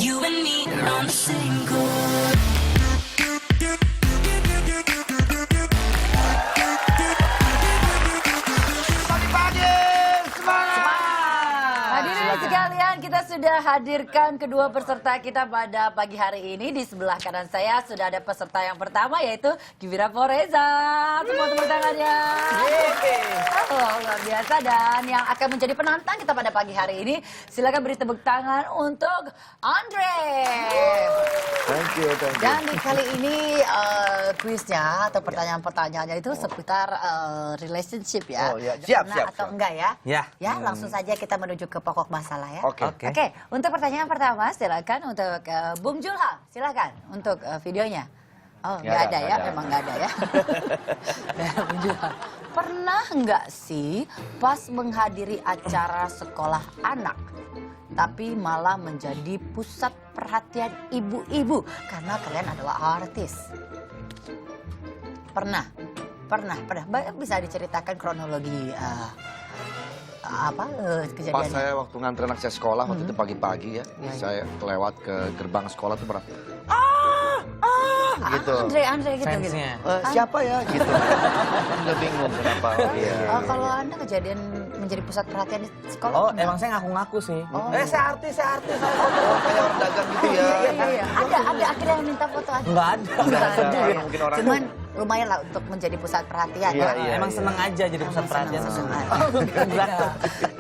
You and me are on the same chord. Hadirin sekalian, kita sudah hadirkan kedua peserta kita pada pagi hari ini. Di sebelah kanan saya sudah ada peserta yang pertama, yaitu Givira Foreza. Semua tepuk tangannya. Halo, luar biasa. Dan yang akan menjadi penantang kita pada pagi hari ini, silakan beri tepuk tangan untuk Andre. Thank you. Dan di kali ini kuisnya atau pertanyaan-pertanyaannya itu seputar relationship ya. Oh, ya. Siap. Atau enggak ya? Ya. Ya, langsung saja kita menuju ke pokok masalah ya. Oke. Oke, untuk pertanyaan pertama silakan untuk Bung Julham, silakan untuk videonya. Oh, nggak ada ya, memang nggak ada ya. Bung Julham, pernah nggak sih pas menghadiri acara sekolah anak, tapi malah menjadi pusat perhatian ibu-ibu karena kalian adalah artis? Pernah. Bisa diceritakan kronologi kejadiannya? Pas saya waktu nganter anak saya sekolah, waktu itu pagi-pagi ya, saya kelewat ke gerbang sekolah tuh pernah gitu. Andre gitu. Fansnya. Siapa ya gitu. Udah bingung kenapa. Iya. Kalau Anda kejadian menjadi pusat perhatian di sekolah? Oh, pernah? emang saya ngaku-ngaku sih. Oh. Saya artis. Kayak orang dagang gitu ya. Iya. Ada akhirnya yang minta foto aja. Enggak ada. Nggak ada. Mungkin orang Cuman lumayan lah untuk menjadi pusat perhatian. Iya, ya. iya. Emang seneng aja jadi pusat perhatian. Senang.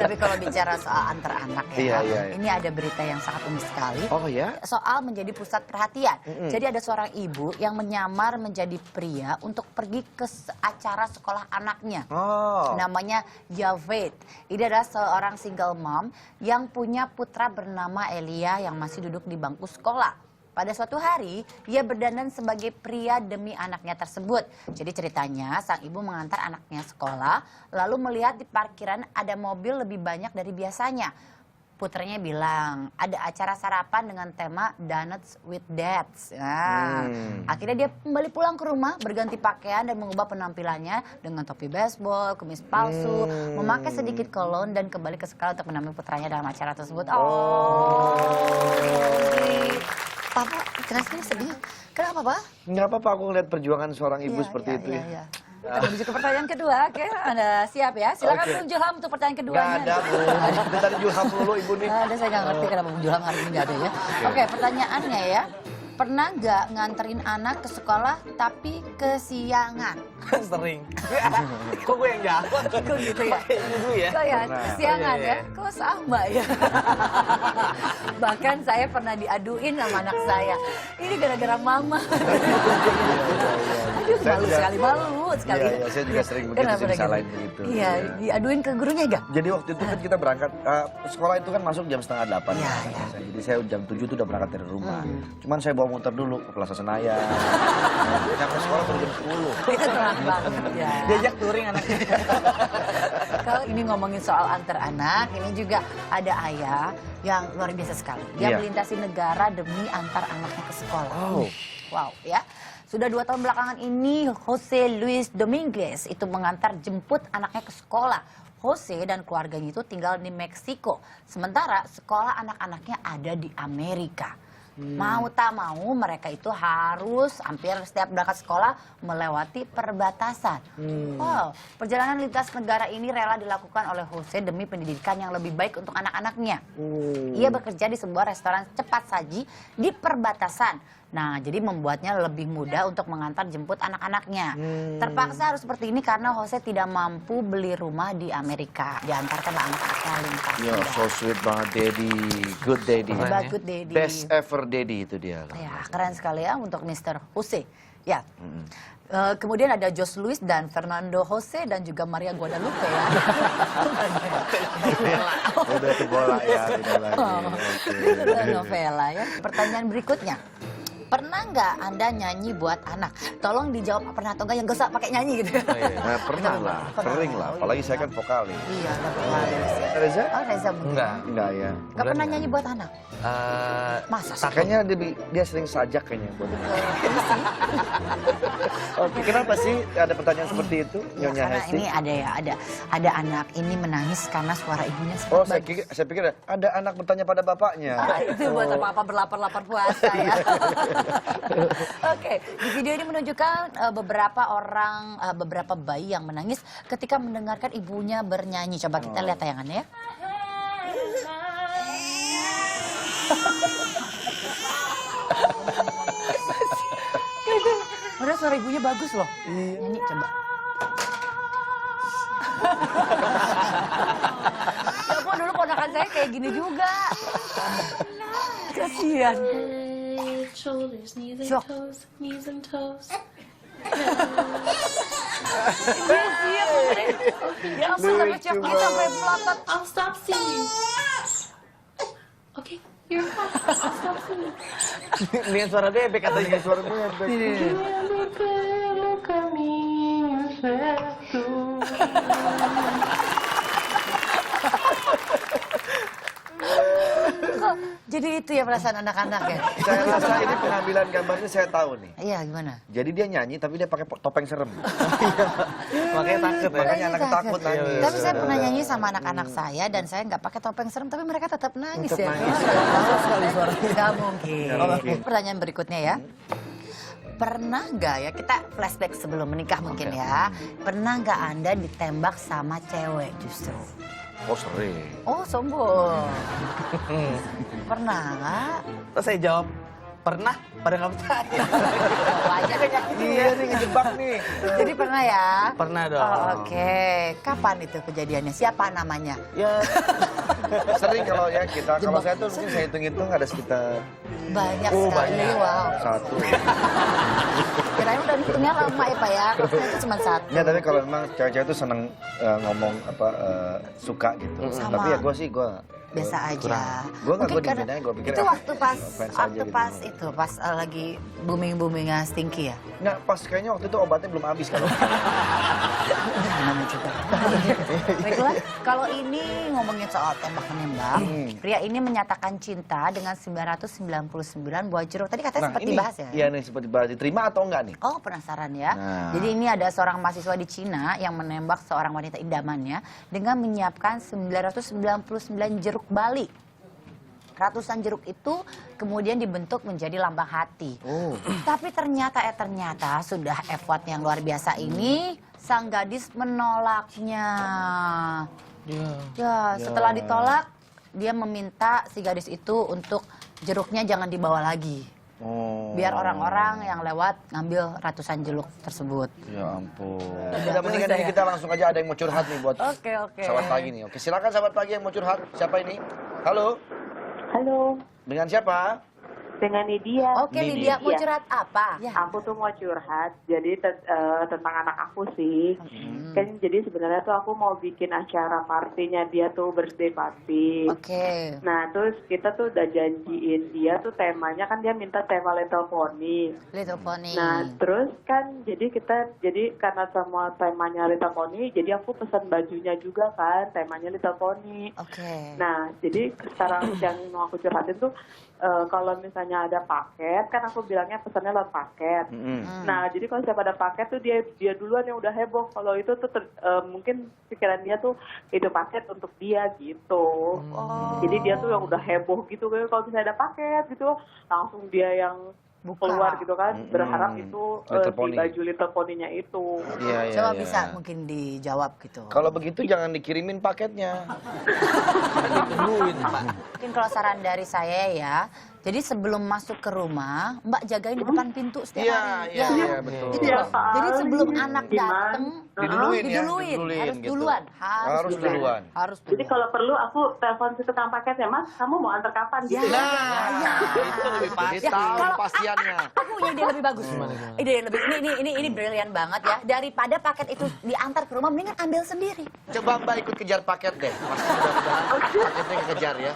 Tapi kalau bicara soal antar anak ya, Iya. ini ada berita yang sangat unik sekali. Oh ya? Soal menjadi pusat perhatian. Jadi ada seorang ibu yang menyamar menjadi pria untuk pergi ke acara sekolah anaknya. Oh. Namanya Javed. Ini adalah seorang single mom yang punya putra bernama Elia yang masih duduk di bangku sekolah. Pada suatu hari, ia berdandan sebagai pria demi anaknya tersebut. Jadi ceritanya, sang ibu mengantar anaknya sekolah, lalu melihat di parkiran ada mobil lebih banyak dari biasanya. Putranya bilang, ada acara sarapan dengan tema Donuts with Dads. Nah, akhirnya dia kembali pulang ke rumah, berganti pakaian dan mengubah penampilannya dengan topi baseball, kumis palsu, memakai sedikit kolon dan kembali ke sekolah untuk menemui putranya dalam acara tersebut. Papa, kenapa sedih? Kenapa, Pak? Nggak apa-apa, aku ngeliat perjuangan seorang ibu seperti itu ya. Iya. Kita menuju ke pertanyaan kedua, oke? Anda siap ya? Silakan Bung Julham untuk pertanyaan keduanya. Nggak ada, Bu. Itu tadi Julham dulu, Ibu nih. Ada, saya nggak ngerti kenapa Bung Julham hari ini nggak ada ya. Oke, pertanyaannya ya. Pernah nggak nganterin anak ke sekolah tapi kesiangan? Sering. Kok gue yang jawab? Kok gitu ya? Ibu ya? Kok ya, kesiangan Oh, iya, ya? iya. Kok sama ya? Bahkan saya pernah diaduin sama anak saya. Ini gara-gara mama. Aduh, malu sekali. Iya, saya juga sering begitu, Kenapa saya gitu? disalahin begitu. Iya, diaduin ke gurunya nggak? Jadi waktu itu kan kita berangkat, sekolah itu kan masuk jam 7:30. Iya. Jadi saya jam 7 tuh udah berangkat dari rumah. Cuman saya bawa muter dulu ke Plaza Senayan. Sampai sekolah baru jam 10. Itu terang banget ya. Diajak touring anaknya. Kalau ini ngomongin soal antar anak, ini juga ada ayah yang luar biasa sekali. Dia Iya. melintasi negara demi antar anaknya ke sekolah. Oh. Wow, ya. Sudah 2 tahun belakangan ini, Jose Luis Dominguez itu mengantar jemput anaknya ke sekolah. Jose dan keluarganya itu tinggal di Meksiko. Sementara sekolah anak-anaknya ada di Amerika. Mau tak mau mereka itu harus hampir setiap berangkat sekolah melewati perbatasan. Wow, perjalanan lintas negara ini rela dilakukan oleh Jose demi pendidikan yang lebih baik untuk anak-anaknya. Ia bekerja di sebuah restoran cepat saji di perbatasan. Nah, jadi membuatnya lebih mudah untuk mengantar jemput anak-anaknya. Terpaksa harus seperti ini karena Jose tidak mampu beli rumah di Amerika. Diantarkanlah anak-anaknya lintas. Yo, so sweet banget Daddy, good Daddy. Hebat, good daddy. Best ever Daddy itu dia. Ya, keren sekali ya untuk Mr. Jose. Ya. Kemudian ada Jos Luis dan Fernando Jose dan juga Maria Guadalupe ya. Udah itu bola ya, tidak lagi. Oke. Itu adalah novela ya. Pertanyaan berikutnya. Pernah nggak Anda nyanyi buat anak? Tolong dijawab pernah atau enggak, yang gak usah pakai nyanyi gitu. Nah, pernah lah, sering lah. Apalagi saya kan vokalis. Iya, ada vokalis. Reza? Oh, Reza mungkin. Enggak ya. Nggak pernah nyanyi buat anak? Masa sih? Kayaknya dia sering sajak kayaknya buat Oke, kenapa sih ada pertanyaan seperti itu, Ya, Nyonya karena Hesti? ini ada anak ini menangis karena suara ibunya sangat Oh, bagus. saya pikir ada anak bertanya pada bapaknya. Itu buat apa-apa berlapar-lapar puasa ya. Oke, di video ini menunjukkan beberapa bayi yang menangis ketika mendengarkan ibunya bernyanyi. Coba kita lihat tayangannya ya. Padahal suara ibunya bagus loh. Nyanyi coba. Ya ampun, dulu ponakan saya kayak gini juga. Kasihan. Shoulders, knees and Shock. toes, knees and toes. Ya ampun, sampai cok kita sampai melotot. I'll stop singing. Okay, you're fine. I'll stop singing. Dengan suara bebek katanya. Suara bebek. Look at me, yourself too. Kok jadi itu ya perasaan anak-anak ya? Saya rasa ini pengambilan gambarnya saya tahu nih. Iya, gimana? Jadi dia nyanyi tapi dia pakai topeng serem. Makanya takut ya. Makanya anak takut nangis. Tapi saya pernah nyanyi sama anak-anak saya dan saya nggak pakai topeng serem, tapi mereka tetap nangis Tetap ya. nangis. Nggak mungkin. Nggak mungkin. Pertanyaan berikutnya ya. Pernah nggak ya, kita flashback sebelum menikah mungkin ya. Pernah nggak Anda ditembak sama cewek justru? Oh, sering. Oh, sombong. Pernah nggak? Terus saya jawab, pernah? Pada nggak percaya. Wajah. Iya nih, ngejebak nih. Jadi pernah ya? Pernah dong. Oh, oke. Kapan itu kejadiannya? Siapa namanya? Ya, Sering kalau ya kita, kalau Jebak. saya tuh mungkin saya hitung-hitung ada sekitar Banyak Oh, sekali. banyak. Wow. 1. Kirain udah hitungnya lama ya Pak ya. Kalau saya itu cuma 1. Ya tapi kalau memang cewek-cewek tuh seneng ngomong suka gitu. Sama. Tapi ya gue Biasa aja. Gue nggak, Mungkin gue karena diemin aja, gue pikir itu waktu pas fans aja gitu. pas lagi boomingnya Stinky ya. Nah pas kayaknya waktu itu obatnya belum habis kalau. Gimana juga. Baiklah, kalau ini ngomongin soal tembak-menembak, pria ini menyatakan cinta dengan 999 buah jeruk. Tadi katanya sempat ini, dibahas ya. Iya nih sempat dibahas. Diterima atau enggak nih? Oh, penasaran ya. Nah. Jadi ini ada seorang mahasiswa di Cina yang menembak seorang wanita idamannya dengan menyiapkan 999 jeruk Bali. Ratusan jeruk itu kemudian dibentuk menjadi lambang hati. Oh. Tapi ternyata sudah effort yang luar biasa ini, sang gadis menolaknya. Ya, setelah ditolak, dia meminta si gadis itu untuk jeruknya jangan dibawa lagi. Oh. Biar orang-orang yang lewat ngambil ratusan jeruk tersebut. Ya ampun. Udah mendingan ini kita langsung aja, ada yang mau curhat nih buat Oke. sahabat pagi nih. Oke, silakan sahabat pagi yang mau curhat. Siapa ini? Halo. Halo, Dengan siapa? dengan Nidia. Oke, Lydia, mau Iya. curhat apa? Ya. Aku tuh mau curhat, jadi tentang anak aku sih. Kan jadi sebenarnya tuh aku mau bikin acara partinya dia tuh, birthday party. Oke. Nah, terus kita tuh udah janjiin dia tuh temanya, kan dia minta tema Little Pony. Little Pony. Nah, terus kan jadi karena semua temanya Little Pony, jadi aku pesan bajunya juga kan, temanya Little Pony. Oke. Nah, jadi sekarang yang mau aku curhatin tuh, kalau misalnya ada paket, kan aku bilangnya pesannya lewat paket. Nah, jadi kalau siapa ada paket tuh dia duluan yang udah heboh. Kalau itu tuh mungkin pikiran dia tuh itu paket untuk dia gitu. Jadi dia tuh yang udah heboh gitu. Kalau misalnya ada paket gitu, langsung dia yang Buka. keluar gitu kan, berharap itu Little di Pony. baju Little Pony-nya itu. Iya, iya. Coba iya. bisa mungkin dijawab gitu. Kalau begitu jangan dikirimin paketnya. ditungguin Pak. Mungkin kalau saran dari saya ya, jadi sebelum masuk ke rumah, Mbak jagain di depan pintu setiap Iya, hari. iya, Ya. iya, betul. Gitu Iya, loh. Pak. Jadi sebelum anak Gimana? datang, Diduluin ya, diduluin. Harus gitu. duluan. Harus duluan. Harus Jadi duluan. kalau perlu aku telepon si tukang paketnya, Mas, kamu mau antar kapan gitu? Ya. Nah, itu lebih pasti. Ya, Tahu kalau- kepastiannya. Aku punya ide lebih bagus. Ide yang lebih ini brilian banget ya. Daripada paket itu diantar ke rumah, mendingan ambil sendiri. Coba Mbak ikut kejar paket deh. Pasti mudah-mudahan paketnya kejar ya.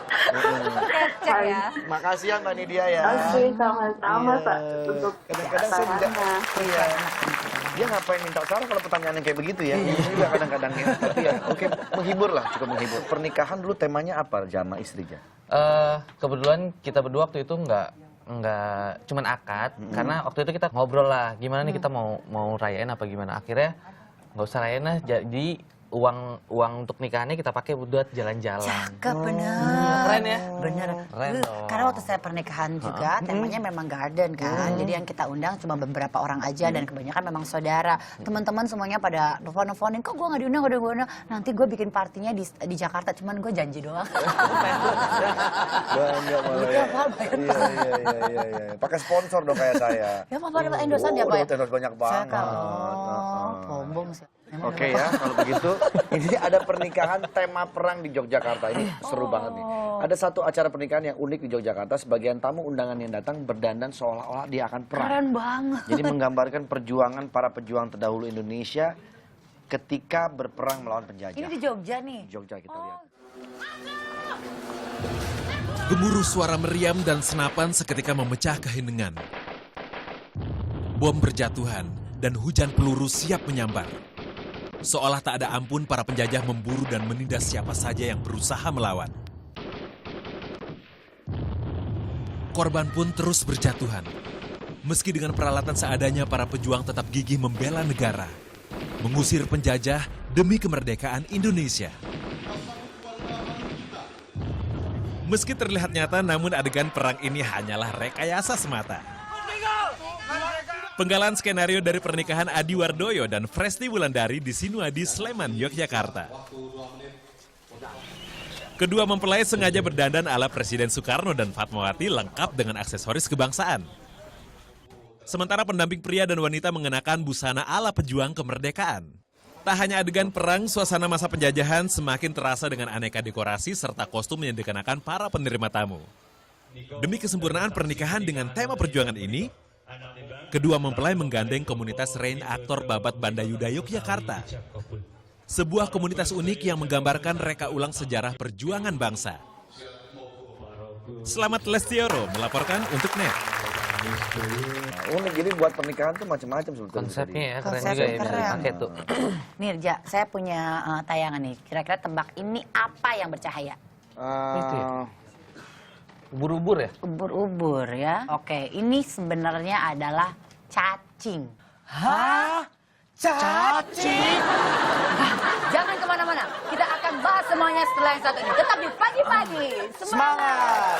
Cek ya. Makasih ya ya Mbak Nidia ya. Oke, sama-sama Iya. Pak untuk Kadang-kadang saya juga, sarannya. iya. Dia ngapain minta saran kalau pertanyaan yang kayak begitu ya? Ini juga kadang-kadang ya. Tapi ya, oke, menghibur lah, cukup menghibur. Pernikahan dulu temanya apa, Jama istri Ja? Kebetulan kita berdua waktu itu nggak cuman akad, karena waktu itu kita ngobrol lah, gimana nih kita mau rayain apa gimana. Akhirnya nggak usah rayain lah, jadi uang untuk nikahannya kita pakai buat jalan-jalan. Cakep, bener. Keren ya? Bener. Keren dong. Karena waktu saya pernikahan juga, temanya memang garden kan. Jadi yang kita undang cuma beberapa orang aja dan kebanyakan memang saudara. Teman-teman semuanya pada nelfon-nelfonin, kok gue nggak diundang, gue diundang. Nanti gue bikin partinya di Jakarta, cuman gue janji doang. Enggak malah Iya, Pak, bayar, Pak. Iya. Pakai sponsor dong kayak saya. Ya, Papa dapat endorsean ya, Pak? Dapat endorse banyak Saya banget. kan, sombong sih. Emang Oke dapat- ya, kalau begitu ini ada pernikahan tema perang di Yogyakarta. Ini seru banget nih. Ada satu acara pernikahan yang unik di Yogyakarta. Sebagian tamu undangan yang datang berdandan seolah-olah dia akan perang. Keren banget. Jadi menggambarkan perjuangan para pejuang terdahulu Indonesia ketika berperang melawan penjajah. Ini di Jogja nih. Jogja kita lihat. Gemuruh suara meriam dan senapan seketika memecah keheningan. Bom berjatuhan dan hujan peluru siap menyambar. Seolah tak ada ampun, para penjajah memburu dan menindas siapa saja yang berusaha melawan. Korban pun terus berjatuhan. Meski dengan peralatan seadanya, para pejuang tetap gigih membela negara, mengusir penjajah demi kemerdekaan Indonesia. Meski terlihat nyata, namun adegan perang ini hanyalah rekayasa semata. Penggalan skenario dari pernikahan Adi Wardoyo dan Fresti Wulandari di Sinuadi, Sleman, Yogyakarta. Kedua mempelai sengaja berdandan ala Presiden Soekarno dan Fatmawati lengkap dengan aksesoris kebangsaan. Sementara pendamping pria dan wanita mengenakan busana ala pejuang kemerdekaan. Tak hanya adegan perang, suasana masa penjajahan semakin terasa dengan aneka dekorasi serta kostum yang dikenakan para penerima tamu. Demi kesempurnaan pernikahan dengan tema perjuangan ini, kedua mempelai menggandeng komunitas Rain Aktor Babat Bandayuda Yogyakarta. Sebuah komunitas unik yang menggambarkan reka ulang sejarah perjuangan bangsa. Selamat Lestioro melaporkan untuk NET. Unik, jadi buat pernikahan tuh macam-macam sebetulnya. Konsepnya ya keren Konsepnya juga ya, bisa keren. dipakai tuh. Nih, Ja, saya punya tayangan nih. Kira-kira tebak ini apa yang bercahaya? Itu ya? Ubur-ubur ya? Ubur-ubur ya. Oke, ini sebenarnya adalah cacing. Hah? Cacing? Jangan kemana-mana. Kita akan bahas semuanya setelah yang satu ini. Tetap di pagi-pagi. Semangat!